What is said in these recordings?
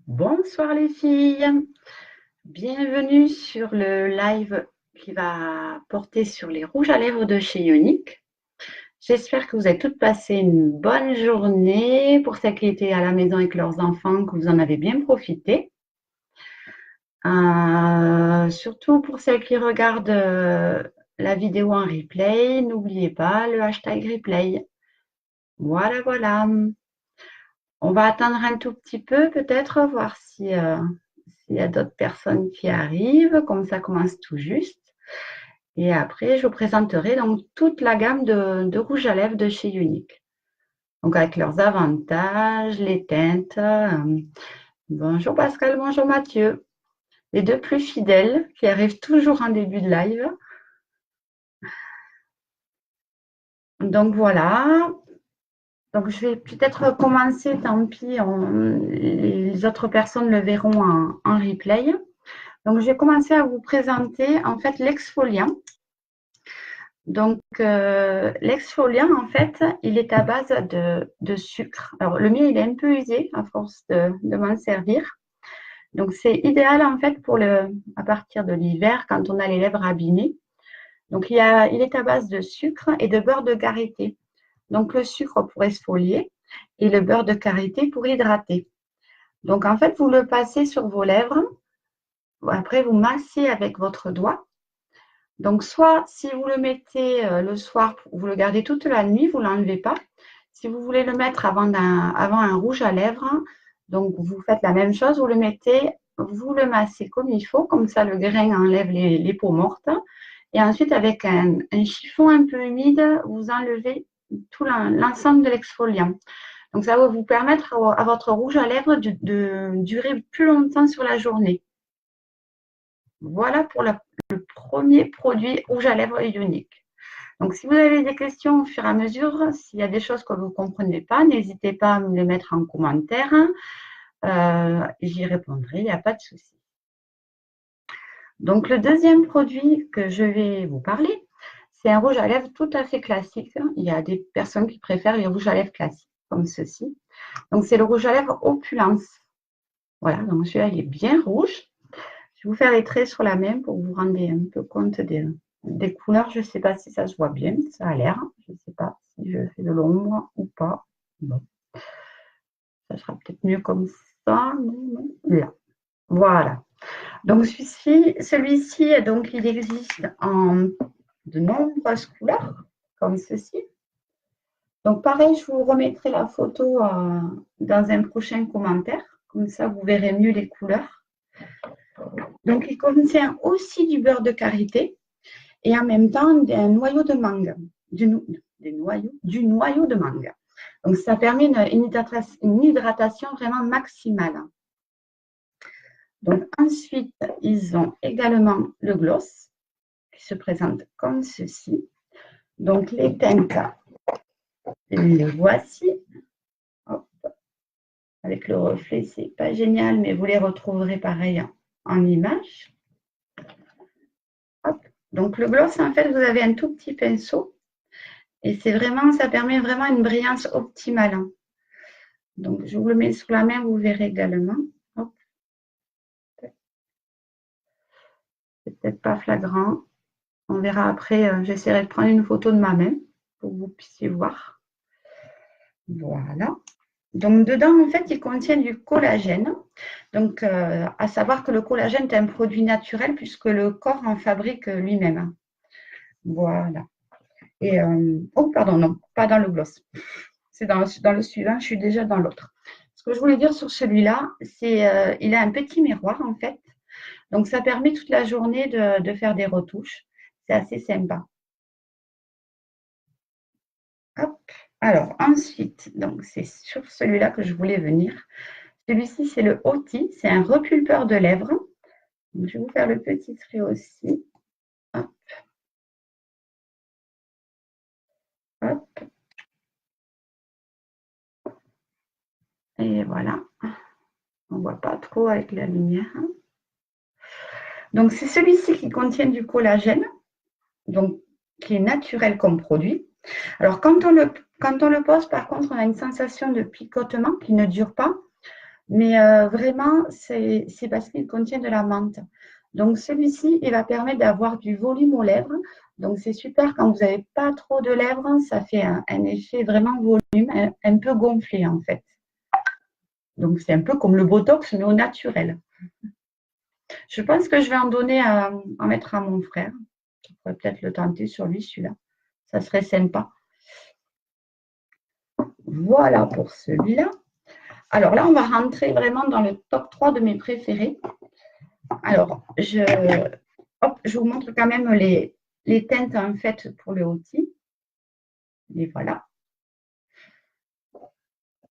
Bonsoir les filles, bienvenue sur le live qui va porter sur les rouges à lèvres de chez Ionic. J'espère que vous avez toutes passé une bonne journée. Pour celles qui étaient à la maison avec leurs enfants, que vous en avez bien profité. Surtout pour celles qui regardent la vidéo en replay, n'oubliez pas le hashtag replay. Voilà, voilà. On va attendre un tout petit peu, peut-être, voir s'il y a d'autres personnes qui arrivent, comme ça commence tout juste. Et après, je vous présenterai donc toute la gamme de rouge à lèvres de chez Unique. Donc avec leurs avantages, les teintes. Bonjour Pascal, bonjour Mathieu. Les deux plus fidèles qui arrivent toujours en début de live. Donc voilà. Donc je vais peut-être commencer, tant pis, les autres personnes le verront en replay. Donc je vais commencer à vous présenter en fait l'exfoliant. Donc, l'exfoliant, en fait, il est à base de sucre. Alors, le mien, il est un peu usé à force de m'en servir. Donc, c'est idéal, en fait, à partir de l'hiver, quand on a les lèvres abîmées. Donc, il est à base de sucre et de beurre de karité. Donc, le sucre pour exfolier et le beurre de karité pour hydrater. Donc, en fait, vous le passez sur vos lèvres. Après, vous massez avec votre doigt. Donc, soit si vous le mettez le soir, vous le gardez toute la nuit, vous ne l'enlevez pas. Si vous voulez le mettre avant un rouge à lèvres, donc vous faites la même chose, vous le mettez, vous le massez comme il faut, comme ça le grain enlève les peaux mortes. Et ensuite, avec un chiffon un peu humide, vous enlevez tout l'ensemble de l'exfoliant. Donc, ça va vous permettre à votre rouge à lèvres de durer plus longtemps sur la journée. Voilà pour le premier produit rouge à lèvres unique. Donc, si vous avez des questions au fur et à mesure, s'il y a des choses que vous ne comprenez pas, n'hésitez pas à me les mettre en commentaire. J'y répondrai, il n'y a pas de souci. Donc, le deuxième produit que je vais vous parler, c'est un rouge à lèvres tout à fait classique. Il y a des personnes qui préfèrent les rouges à lèvres classiques, comme ceci. Donc, c'est le rouge à lèvres Opulence. Voilà, donc celui-là, il est bien rouge. Je vais vous faire les traits sur la main pour que vous vous rendiez un peu compte des couleurs. Je ne sais pas si ça se voit bien, ça a l'air. Je ne sais pas si je fais de l'ombre ou pas. Bon, ça sera peut-être mieux comme ça. Là, voilà. Donc celui-ci, donc il existe en de nombreuses couleurs, comme ceci. Donc pareil, je vous remettrai la photo dans un prochain commentaire. Comme ça, vous verrez mieux les couleurs. Donc, il contient aussi du beurre de karité et en même temps un noyau de mangue, du noyau de mangue. Donc, ça permet une hydratation vraiment maximale. Donc, ensuite, ils ont également le gloss qui se présente comme ceci. Donc, les teintes, les voici. Hop. Avec le reflet, c'est pas génial, mais vous les retrouverez pareil en image. Hop. Donc, le gloss, en fait, vous avez un tout petit pinceau. Et ça permet vraiment une brillance optimale. Donc, je vous le mets sous la main, vous verrez également. Hop. C'est peut-être pas flagrant. On verra après, j'essaierai de prendre une photo de ma main pour que vous puissiez voir. Voilà. Donc, dedans, en fait, il contient du collagène. Donc, à savoir que le collagène est un produit naturel puisque le corps en fabrique lui-même. Voilà. Et, oh, pardon, non, pas dans le gloss. C'est dans le suivant, je suis déjà dans l'autre. Ce que je voulais dire sur celui-là, c'est il a un petit miroir en fait. Donc ça permet toute la journée de faire des retouches. C'est assez sympa. Hop. Alors ensuite, donc c'est sur celui-là que je voulais venir. Celui-ci, c'est le Oti, c'est un repulpeur de lèvres. Donc, je vais vous faire le petit trait aussi. Hop. Hop. Et voilà. On ne voit pas trop avec la lumière. Donc, c'est celui-ci qui contient du collagène, donc qui est naturel comme produit. Alors, quand on le pose, par contre, on a une sensation de picotement qui ne dure pas. Mais vraiment, c'est parce qu'il contient de la menthe. Donc, celui-ci, il va permettre d'avoir du volume aux lèvres. Donc, c'est super quand vous n'avez pas trop de lèvres. Ça fait un effet vraiment volume, un peu gonflé en fait. Donc, c'est un peu comme le Botox, mais au naturel. Je pense que je vais en donner en mettre à mon frère. Je pourrais peut-être le tenter sur lui, celui-là. Ça serait sympa. Voilà pour celui-là. Alors là, on va rentrer vraiment dans le top 3 de mes préférés. Alors, je vous montre quand même les teintes en fait pour le outil. Et voilà.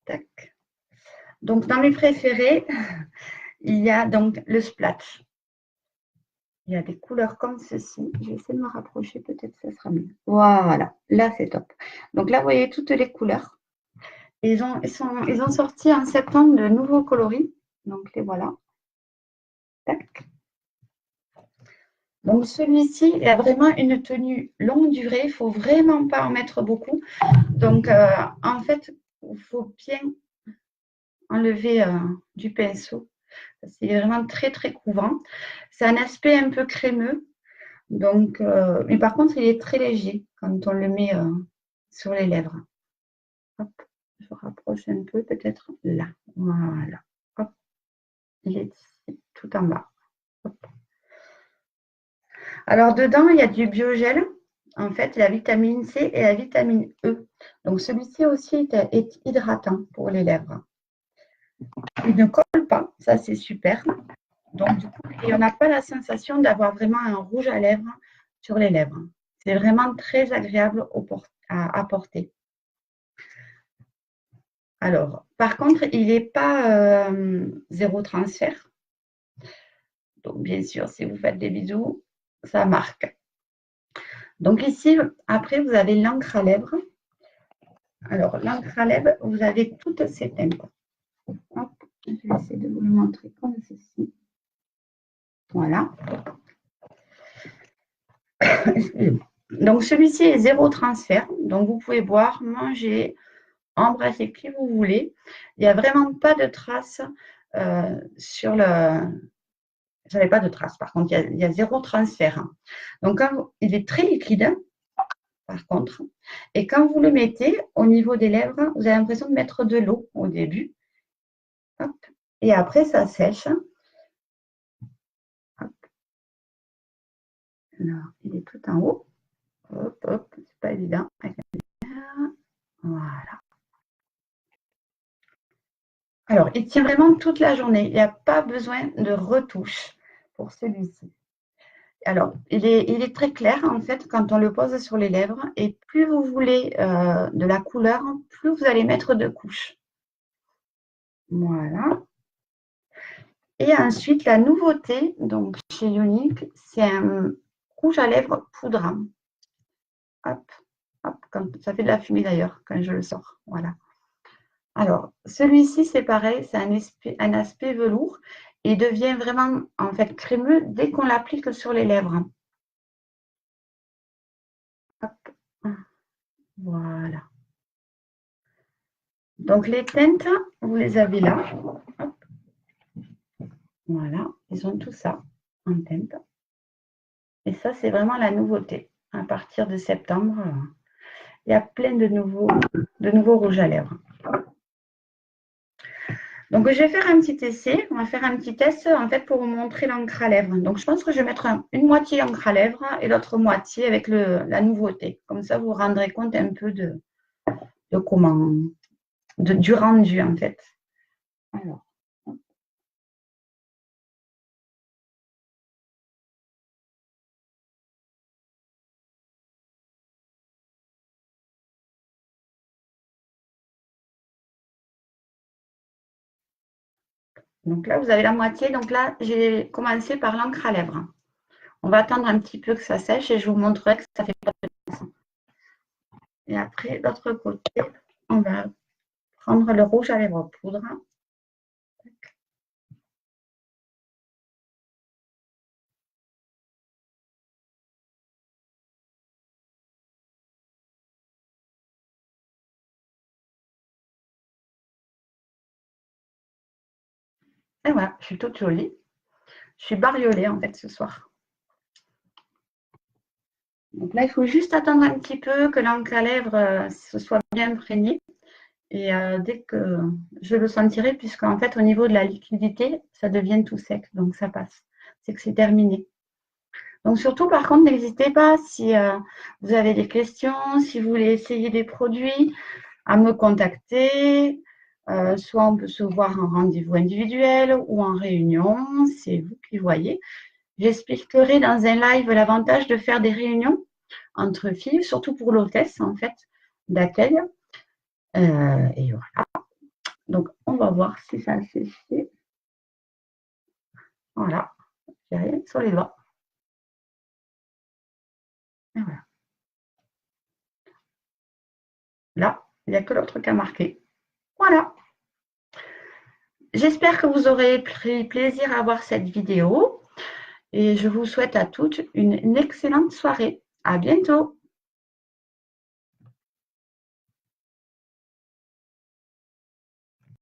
Tac. Donc, dans mes préférés, il y a donc le splash. Il y a des couleurs comme ceci. Je vais essayer de me rapprocher, peut-être que ça sera mieux. Voilà, là c'est top. Donc là, vous voyez toutes les couleurs. Ils ont sorti en septembre de nouveaux coloris. Donc les voilà. Tac. Donc celui-ci, il a vraiment une tenue longue durée. Il ne faut vraiment pas en mettre beaucoup. Donc en fait, il faut bien enlever du pinceau. C'est vraiment très très couvrant. C'est un aspect un peu crémeux. Donc, mais par contre, il est très léger quand on le met sur les lèvres. Hop, je rapproche un peu, peut-être là. Voilà. Hop, il est ici, tout en bas. Hop. Alors, dedans, il y a du biogel. En fait, la vitamine C et la vitamine E. Donc, celui-ci aussi est hydratant pour les lèvres. Il ne colle pas, ça c'est super. Donc, du coup, on n'a pas la sensation d'avoir vraiment un rouge à lèvres sur les lèvres. C'est vraiment très agréable à porter. Alors, par contre, il n'est pas zéro transfert. Donc, bien sûr, si vous faites des bisous, ça marque. Donc, ici, après, vous avez l'encre à lèvres. Alors, l'encre à lèvres, vous avez toutes ces teintes. Hop, je vais essayer de vous le montrer comme ceci. Voilà. Donc, celui-ci est zéro transfert. Donc, vous pouvez boire, manger, embrasser qui vous voulez. Il n'y a vraiment pas de traces sur le. Je n'avais pas de traces. Par contre, il y a zéro transfert. Donc, il est très liquide, par contre. Et quand vous le mettez au niveau des lèvres, vous avez l'impression de mettre de l'eau au début. Hop. Et après, ça sèche. Hop. Là, il est tout en haut. Hop, hop, c'est pas évident. Voilà. Alors, il tient vraiment toute la journée. Il n'y a pas besoin de retouche pour celui-ci. Alors, il est très clair, en fait, quand on le pose sur les lèvres. Et plus vous voulez de la couleur, plus vous allez mettre de couches. Voilà. Et ensuite, la nouveauté, donc chez Unique, c'est un rouge à lèvres poudre. Hop, hop, ça fait de la fumée d'ailleurs quand je le sors. Voilà. Alors, celui-ci, c'est pareil, c'est un aspect velours. Il devient vraiment, en fait, crémeux dès qu'on l'applique sur les lèvres. Hop, voilà. Donc, les teintes, vous les avez là. Hop. Voilà, ils ont tout ça en teinte. Et ça, c'est vraiment la nouveauté. À partir de septembre, il y a plein de nouveaux rouges à lèvres. Donc, je vais faire un petit essai. On va faire un petit test en fait pour vous montrer l'encre à lèvres. Donc, je pense que je vais mettre une moitié encre à lèvres et l'autre moitié avec la nouveauté. Comme ça, vous vous rendrez compte un peu du rendu en fait. Alors. Donc là, vous avez la moitié. Donc là, j'ai commencé par l'encre à lèvres. On va attendre un petit peu que ça sèche et je vous montrerai que ça fait pas de façon. Et après, l'autre côté, on va prendre le rouge à lèvres poudre. Et voilà, je suis toute jolie. Je suis bariolée en fait ce soir. Donc là, il faut juste attendre un petit peu que l'encre à lèvres se soit bien imprégnée. Et dès que je le sentirai, puisqu'en fait, au niveau de la liquidité, ça devient tout sec. Donc ça passe. C'est que c'est terminé. Donc surtout, par contre, n'hésitez pas si vous avez des questions, si vous voulez essayer des produits, à me contacter. Soit on peut se voir en rendez-vous individuel ou en réunion, c'est vous qui voyez. J'expliquerai dans un live l'avantage de faire des réunions entre filles, surtout pour l'hôtesse en fait d'accueil. Et voilà. Donc on va voir si ça s'est fait. Voilà, j'ai rien sur les doigts. Et voilà. Là, il n'y a que l'autre qui a marqué. Voilà. J'espère que vous aurez pris plaisir à voir cette vidéo et je vous souhaite à toutes une excellente soirée. À bientôt.